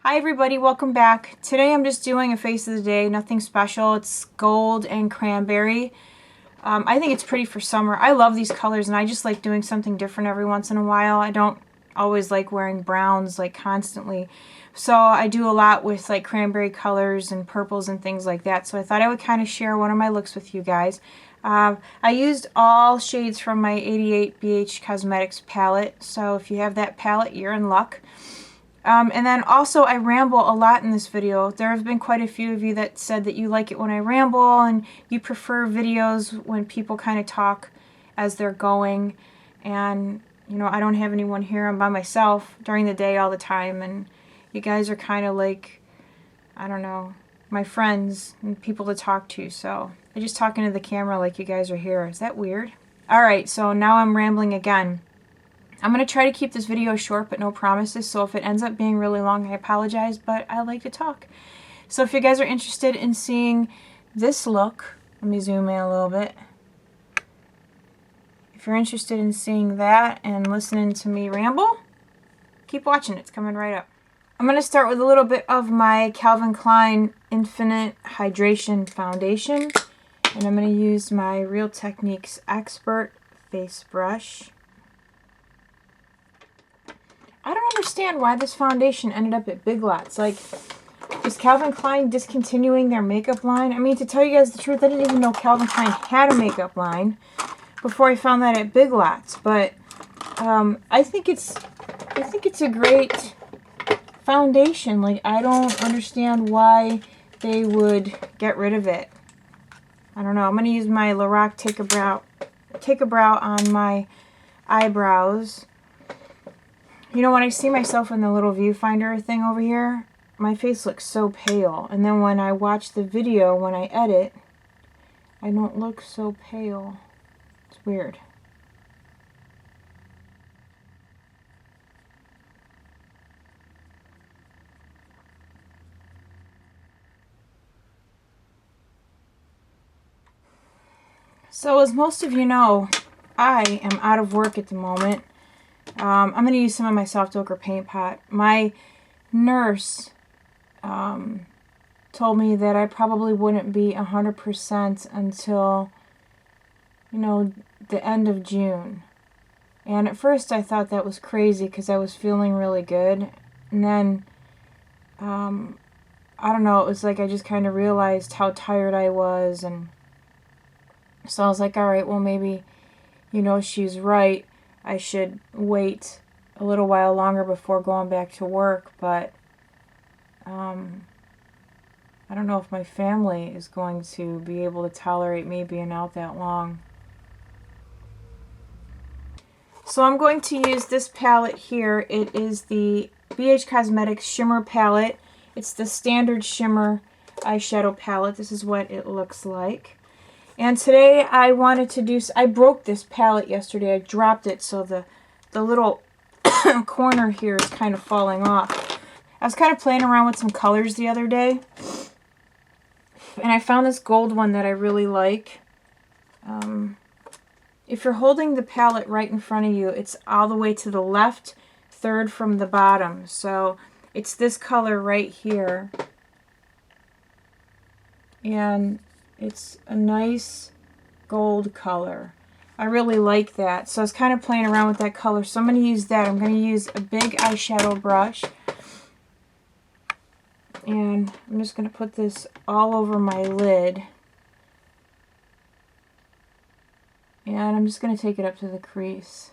Hi everybody, welcome back. Today I'm just doing a face of the day, nothing special. It's gold and cranberry. I think it's pretty for summer. I love these colors and I just like doing something different every once in a while. I don't always like wearing browns like constantly. So I do a lot with like cranberry colors and purples and things like that. So I thought I would kind of share one of my looks with you guys. I used all shades from my 88 BH Cosmetics palette. So if you have that palette, you're in luck. And then also I ramble a lot in this video. There have been quite a few of you that said that you like it when I ramble and you prefer videos when people kind of talk as they're going. And, you know, I don't have anyone here. I'm by myself during the day all the time. And you guys are kind of like, I don't know, my friends and people to talk to. So I just talk into the camera like you guys are here. Is that weird? Alright, so now I'm rambling again. I'm going to try to keep this video short, but no promises, so if it ends up being really long, I apologize, but I like to talk. So if you guys are interested in seeing this look, let me zoom in a little bit. If you're interested in seeing that and listening to me ramble, keep watching, it's coming right up. I'm going to start with a little bit of my Calvin Klein Infinite Hydration Foundation, and I'm going to use my Real Techniques Expert Face Brush. I don't understand why this foundation ended up at Big Lots. Like, is Calvin Klein discontinuing their makeup line? I mean, to tell you guys the truth, I didn't even know Calvin Klein had a makeup line before I found that at Big Lots. But I think it's a great foundation. Like, I don't understand why they would get rid of it. I don't know. I'm gonna use my Lorac Take a Brow on my eyebrows. You know, when I see myself in the little viewfinder thing over here, my face looks so pale. And then when I watch the video, when I edit, I don't look so pale. It's weird. So as most of you know, I am out of work at the moment. I'm going to use some of my soft ochre paint pot. My nurse told me that I probably wouldn't be 100% until, you know, the end of June. And at first I thought that was crazy because I was feeling really good. And then, I don't know, it was like I just kind of realized how tired I was. And so I was like, alright, well maybe, you know, she's right. I should wait a little while longer before going back to work, but I don't know if my family is going to be able to tolerate me being out that long. So I'm going to use this palette here. It is the BH Cosmetics Shimmer Palette. It's the standard shimmer eyeshadow palette. This is what it looks like. And today I wanted to do, I broke this palette yesterday. I dropped it so the little corner here is kind of falling off. I was kind of playing around with some colors the other day. And I found this gold one that I really like. If you're holding the palette right in front of you, it's all the way to the left, third from the bottom. So it's this color right here. And it's a nice gold color. I really like that. So I was kind of playing around with that color. So I'm going to use that. I'm going to use a big eyeshadow brush. And I'm just going to put this all over my lid. And I'm just going to take it up to the crease.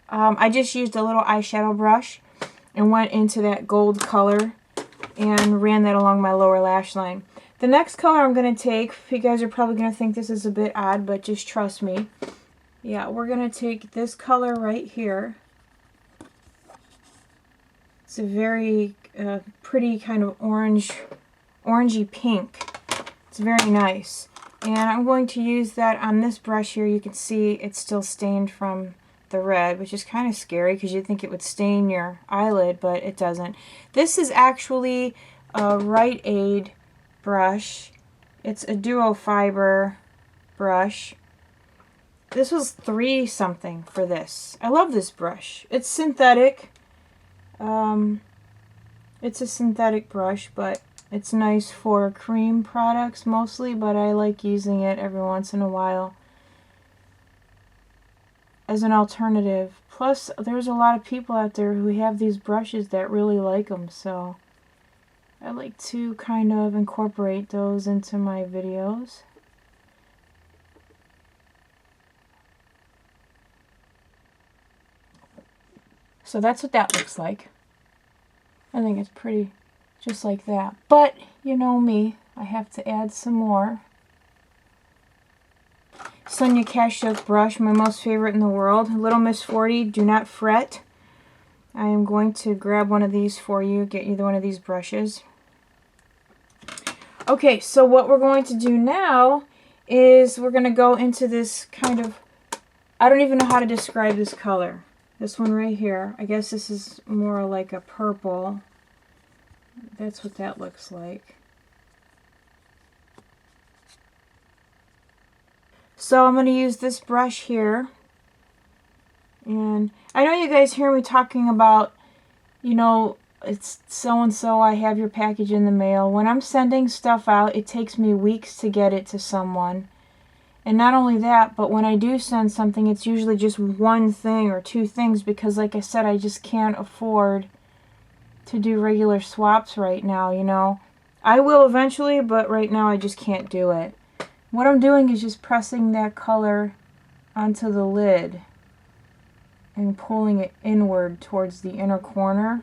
I just used a little eyeshadow brush and went into that gold color and ran that along my lower lash line. The next color I'm going to take, you guys are probably going to think this is a bit odd, but just trust me. Yeah, we're going to take this color right here. It's a very pretty kind of orangey pink. It's very nice. And I'm going to use that on this brush here. You can see it's still stained from the red, which is kind of scary because you'd think it would stain your eyelid, but it doesn't. This is actually a Rite Aid brush. It's a duo fiber brush. This was $3 something for this. I love this brush. It's synthetic. It's a synthetic brush, but it's nice for cream products mostly, but I like using it every once in a while as an alternative. Plus, there's a lot of people out there who have these brushes that really like them, so I like to kind of incorporate those into my videos. So that's what that looks like. I think it's pretty just like that. But, you know me, I have to add some more. Sonia Kashuk brush, my most favorite in the world. Little Miss 40, do not fret. I am going to grab one of these for you, get you one of these brushes. Okay, so what we're going to do now is we're going to go into this kind of, I don't even know how to describe this color. This one right here, I guess this is more like a purple. That's what that looks like. So I'm going to use this brush here. And I know you guys hear me talking about, you know, it's so-and-so, I have your package in the mail. When I'm sending stuff out, it takes me weeks to get it to someone. And not only that, but when I do send something, it's usually just one thing or two things because, like I said, I just can't afford to do regular swaps right now, you know. I will eventually, but right now I just can't do it. What I'm doing is just pressing that color onto the lid and pulling it inward towards the inner corner.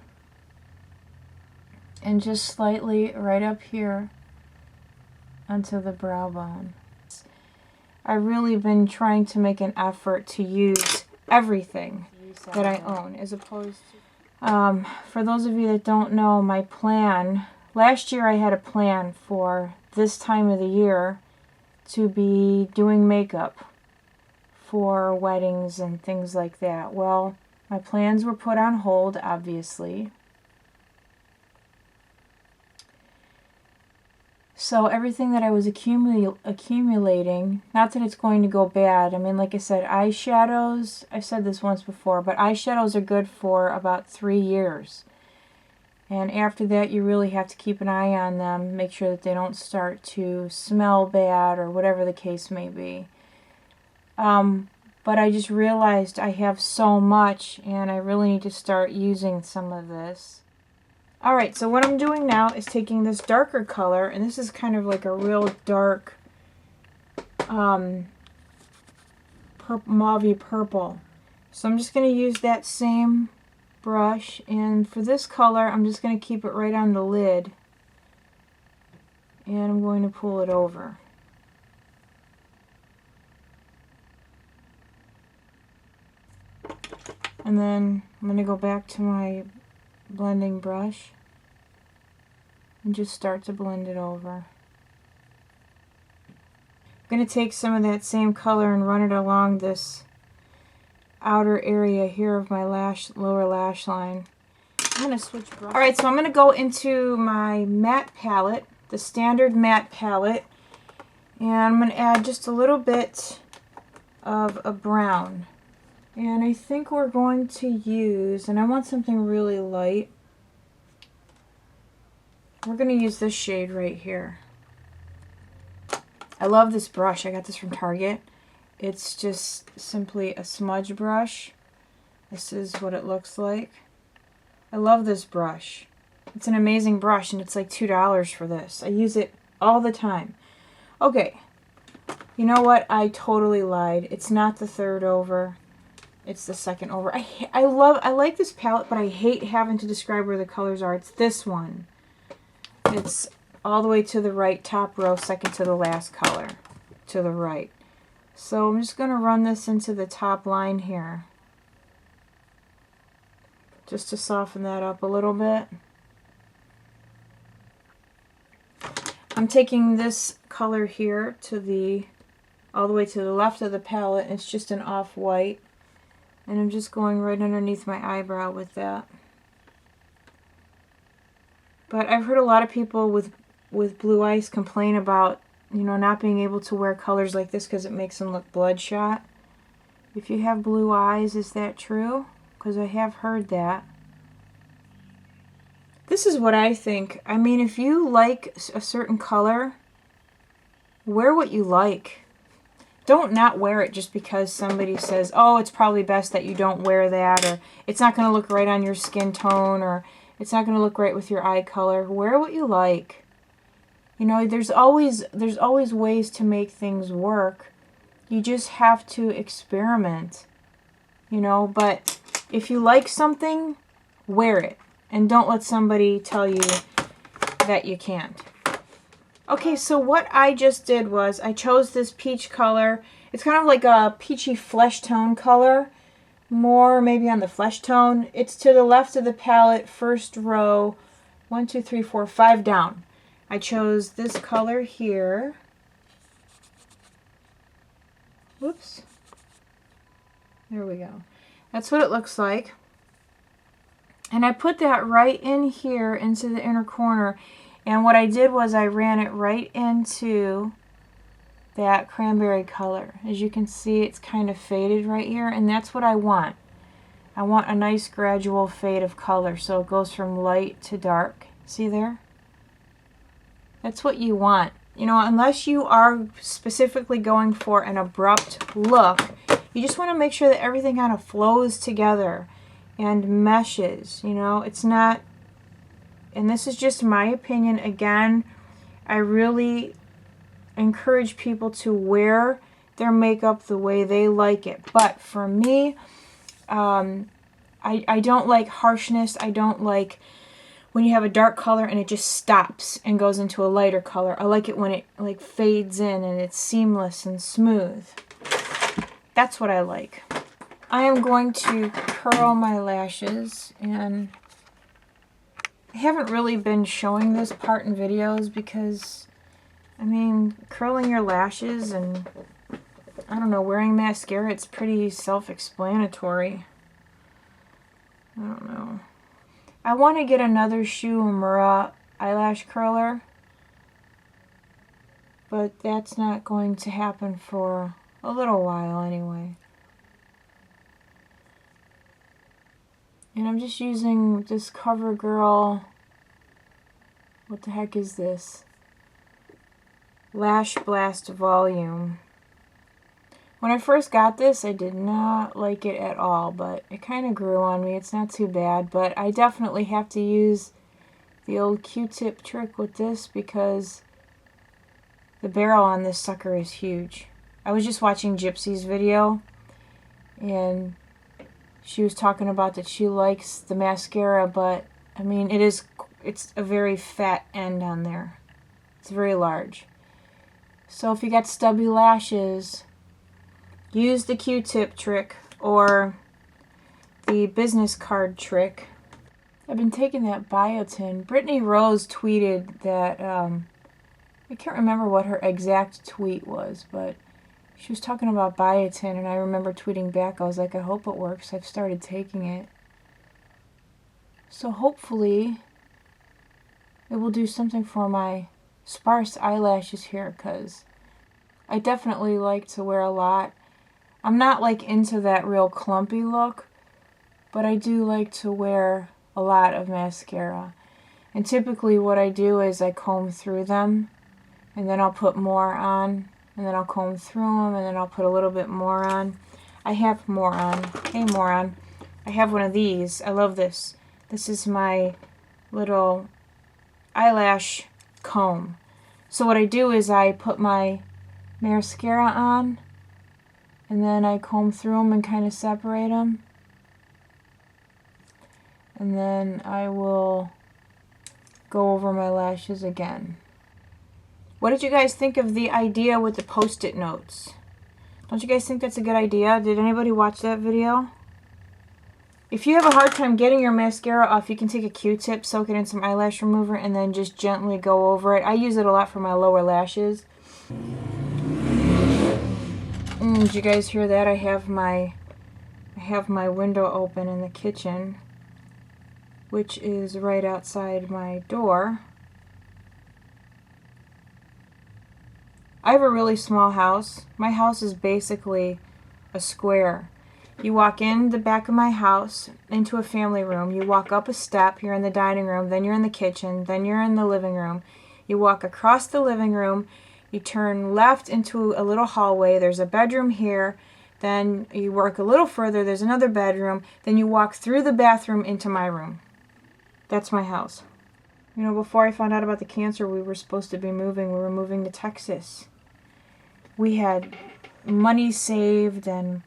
And just slightly right up here onto the brow bone. I've really been trying to make an effort to use everything that I own, as opposed to, for those of you that don't know, my plan, last year I had a plan for this time of the year to be doing makeup for weddings and things like that. Well, my plans were put on hold, obviously. So everything that I was accumulating, not that it's going to go bad. I mean, like I said, eyeshadows, I've said this once before, but eyeshadows are good for about 3 years. And after that, you really have to keep an eye on them, make sure that they don't start to smell bad or whatever the case may be. But I just realized I have so much, and I really need to start using some of this. Alright, so what I'm doing now is taking this darker color, and this is kind of like a real dark mauvey purple. So I'm just going to use that same brush, and for this color I'm just going to keep it right on the lid, and I'm going to pull it over. And then I'm going to go back to my blending brush and just start to blend it over. I'm going to take some of that same color and run it along this outer area here of my lower lash line. I'm going to switch brushes. Alright, so I'm going to go into my matte palette, the standard matte palette, and I'm going to add just a little bit of a brown. And I think we're going to use, and I want something really light, we're going to use this shade right here. I love this brush. I got this from Target. It's just simply a smudge brush. This is what it looks like. I love this brush. It's an amazing brush, and it's like $2 for this. I use it all the time. Okay, you know what? I totally lied. It's not the third over. It's the second over. I like this palette, but I hate having to describe where the colors are. It's this one. It's all the way to the right, top row, second to the last color, to the right. So I'm just going to run this into the top line here, just to soften that up a little bit. I'm taking this color here to the, all the way to the left of the palette. It's just an off-white. And I'm just going right underneath my eyebrow with that. But I've heard a lot of people with blue eyes complain about, you know, not being able to wear colors like this because it makes them look bloodshot. If you have blue eyes, is that true? Because I have heard that. This is what I think. I mean, if you like a certain color, wear what you like. Don't not wear it just because somebody says, oh, it's probably best that you don't wear that, or it's not going to look right on your skin tone, or it's not going to look right with your eye color. Wear what you like. You know, there's always ways to make things work. You just have to experiment, you know, but if you like something, wear it. And don't let somebody tell you that you can't. Okay, so what I just did was I chose this peach color. It's kind of like a peachy flesh tone color. More maybe on the flesh tone. It's to the left of the palette, first row, 1, 2, 3, 4, 5 down. I chose this color here. Whoops. There we go. That's what it looks like. And I put that right in here into the inner corner. And what I did was I ran it right into that cranberry color. As you can see, it's kind of faded right here. And that's what I want. I want a nice gradual fade of color. So it goes from light to dark. See there? That's what you want. You know, unless you are specifically going for an abrupt look, you just want to make sure that everything kind of flows together and meshes. You know, it's not, and this is just my opinion. Again, I really encourage people to wear their makeup the way they like it. But for me, I don't like harshness. I don't like when you have a dark color and it just stops and goes into a lighter color. I like it when it like fades in and it's seamless and smooth. That's what I like. I am going to curl my lashes, and I haven't really been showing this part in videos because, I mean, curling your lashes and, I don't know, wearing mascara, it's pretty self-explanatory. I don't know. I want to get another Shu Uemura eyelash curler, but that's not going to happen for a little while anyway. And I'm just using this CoverGirl, what the heck is this? Lash Blast Volume. When I first got this, I did not like it at all, but it kind of grew on me. It's not too bad, but I definitely have to use the old Q-tip trick with this because the barrel on this sucker is huge. I was just watching Gypsy's video, and she was talking about that she likes the mascara, but I mean, it's a very fat end on there. It's very large. So if you got stubby lashes, use the Q-tip trick or the business card trick. I've been taking that biotin. Brittany Rose tweeted that, I can't remember what her exact tweet was, but she was talking about biotin, and I remember tweeting back. I was like, I hope it works. I've started taking it. So hopefully it will do something for my sparse eyelashes here, because I definitely like to wear a lot. I'm not like into that real clumpy look, but I do like to wear a lot of mascara. And typically what I do is I comb through them, and then I'll put more on, and then I'll comb through them, and then I'll put a little bit more on. I have more on. Hey, more on. I have one of these. I love this. This is my little eyelash comb. So what I do is I put my mascara on, and then I comb through them and kind of separate them. And then I will go over my lashes again. What did you guys think of the idea with the Post-it notes? Don't you guys think that's a good idea? Did anybody watch that video? If you have a hard time getting your mascara off, you can take a Q-tip, soak it in some eyelash remover, and then just gently go over it. I use it a lot for my lower lashes. Did you guys hear that? I have my window open in the kitchen, which is right outside my door. I have a really small house. My house is basically a square. You walk in the back of my house into a family room. You walk up a step, you're in the dining room, then you're in the kitchen, then you're in the living room. You walk across the living room, you turn left into a little hallway, there's a bedroom here, then you work a little further, there's another bedroom, then you walk through the bathroom into my room. That's my house. You know, before I found out about the cancer, we were supposed to be moving. We were moving to Texas. We had money saved and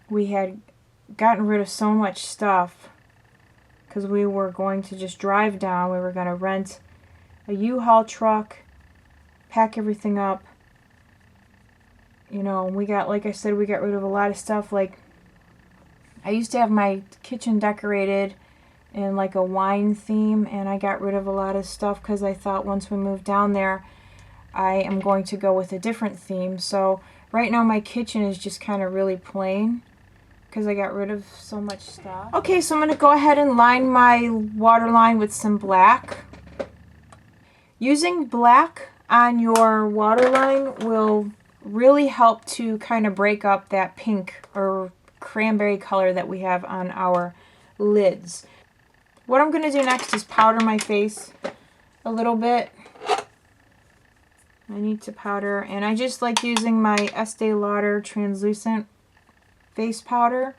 we had gotten rid of so much stuff because we were going to just drive down. We were going to rent a U-Haul truck, pack everything up. You know, we got, like I said, we got rid of a lot of stuff. Like, I used to have my kitchen decorated in like a wine theme, and I got rid of a lot of stuff because I thought once we moved down there, I am going to go with a different theme. So right now my kitchen is just kind of really plain because I got rid of so much stuff. Okay, so I'm going to go ahead and line my waterline with some black. Using black on your waterline will really help to kind of break up that pink or cranberry color that we have on our lids. What I'm going to do next is powder my face a little bit. I need to powder, and I just like using my Estee Lauder translucent face powder.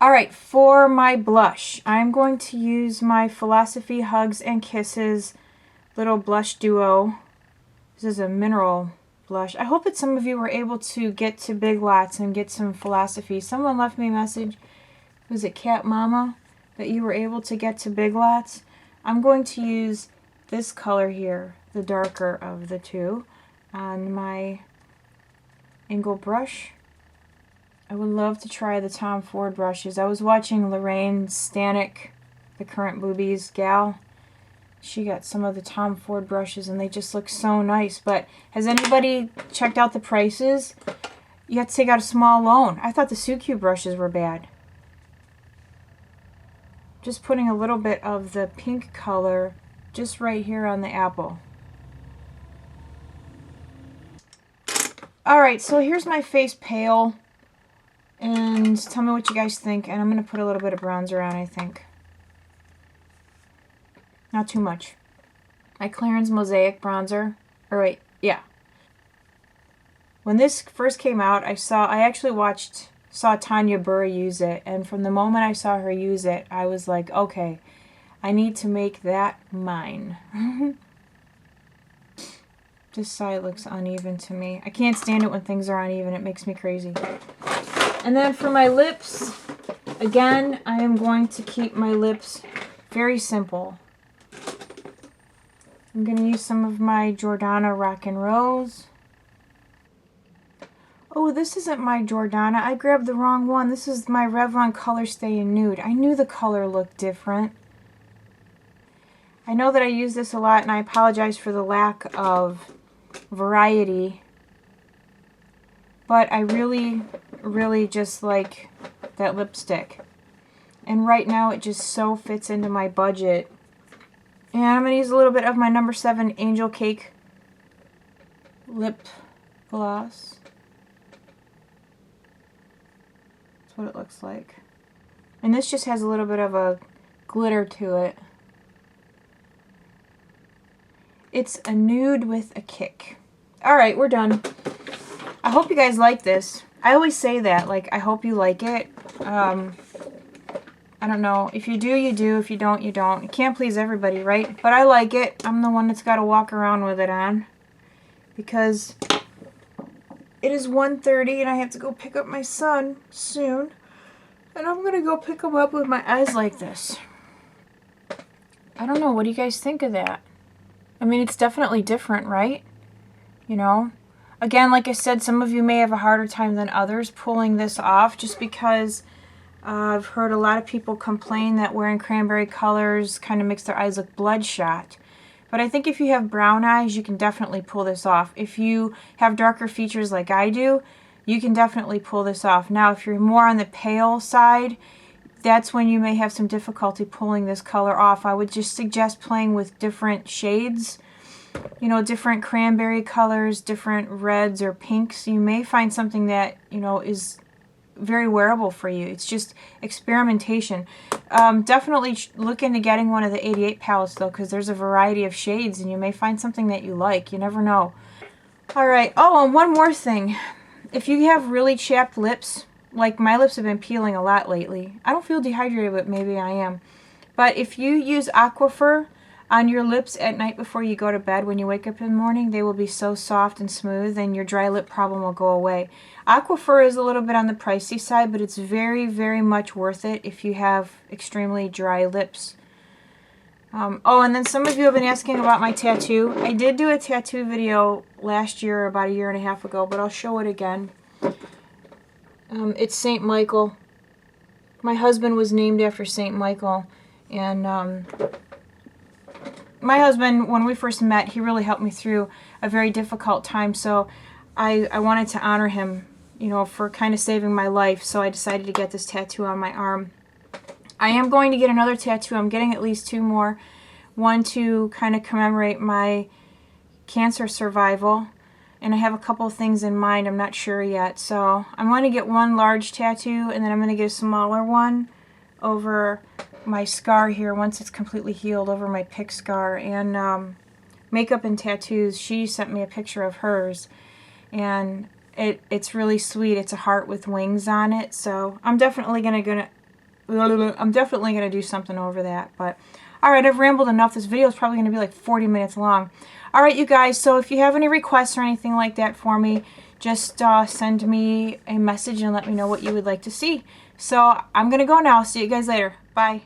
Alright, for my blush, I'm going to use my Philosophy Hugs and Kisses little blush duo. This is a mineral blush. I hope that some of you were able to get to Big Lots and get some Philosophy. Someone left me a message, was it Cat Mama, that you were able to get to Big Lots. I'm going to use this color here, the darker of the two, on my angle brush. I would love to try the Tom Ford brushes. I was watching Lorraine Stanek, the Current Boobies gal. She got some of the Tom Ford brushes and they just look so nice. But has anybody checked out the prices? You have to take out a small loan. I thought the Suicune brushes were bad. Just putting a little bit of the pink color just right here on the apple. Alright, so here's my face pale. And tell me what you guys think. And I'm going to put a little bit of bronzer on, I think. Not too much. My Clarins Mosaic bronzer. Or wait, yeah. When this first came out, I actually saw Tanya Burr use it, and from the moment I saw her use it, I was like, okay, I need to make that mine. This side looks uneven to me. I can't stand it when things are uneven. It makes me crazy. And then for my lips, again, I am going to keep my lips very simple. I'm going to use some of my Jordana Rockin' Rose. Oh, this isn't my Jordana. I grabbed the wrong one. This is my Revlon Color Stay in Nude. I knew the color looked different. I know that I use this a lot, and I apologize for the lack of variety. But I really, really just like that lipstick. And right now it just so fits into my budget. And I'm going to use a little bit of my No. 7 Angel Cake lip gloss. That's what it looks like. And this just has a little bit of a glitter to it. It's a nude with a kick. Alright, we're done. I hope you guys like this. I always say that, like, I hope you like it. I don't know. If you do, you do. If you don't, you don't. You can't please everybody, right? But I like it. I'm the one that's got to walk around with it on. Because it is 1:30 and I have to go pick up my son soon. And I'm going to go pick him up with my eyes like this. I don't know. What do you guys think of that? I mean, it's definitely different, right? You know? Again, like I said, some of you may have a harder time than others pulling this off just because I've heard a lot of people complain that wearing cranberry colors kind of makes their eyes look bloodshot. But I think if you have brown eyes, you can definitely pull this off. If you have darker features like I do, you can definitely pull this off. Now, if you're more on the pale side, that's when you may have some difficulty pulling this color off. I would just suggest playing with different shades. You know, different cranberry colors, different reds or pinks. You may find something that, you know, is very wearable for you. It's just experimentation. Definitely look into getting one of the 88 palettes though, because there's a variety of shades and you may find something that you like. You never know. Alright, oh, and one more thing. If you have really chapped lips, like my lips have been peeling a lot lately. I don't feel dehydrated, but maybe I am. But if you use Aquifer on your lips at night before you go to bed, when you wake up in the morning, they will be so soft and smooth and your dry lip problem will go away. Aquifer is a little bit on the pricey side, but it's very, very much worth it if you have extremely dry lips. Oh, and then some of you have been asking about my tattoo. I did do a tattoo video last year, about a year and a half ago, but I'll show it again. It's St. Michael. My husband was named after St. Michael, and my husband, when we first met, he really helped me through a very difficult time, so I wanted to honor him, you know, for kind of saving my life, so I decided to get this tattoo on my arm. I am going to get another tattoo. I'm getting at least 2 more. One to kind of commemorate my cancer survival. And I have a couple of things in mind. I'm not sure yet. So I'm going to get one large tattoo and then I'm going to get a smaller one over my scar here once it's completely healed, over my pick scar. And Makeup and Tattoos, she sent me a picture of hers. And it's really sweet. It's a heart with wings on it. So I'm definitely going to do something over that. But alright, I've rambled enough. This video is probably going to be like 40 minutes long. Alright, you guys, so if you have any requests or anything like that for me, just send me a message and let me know what you would like to see. So I'm going to go now. See you guys later. Bye.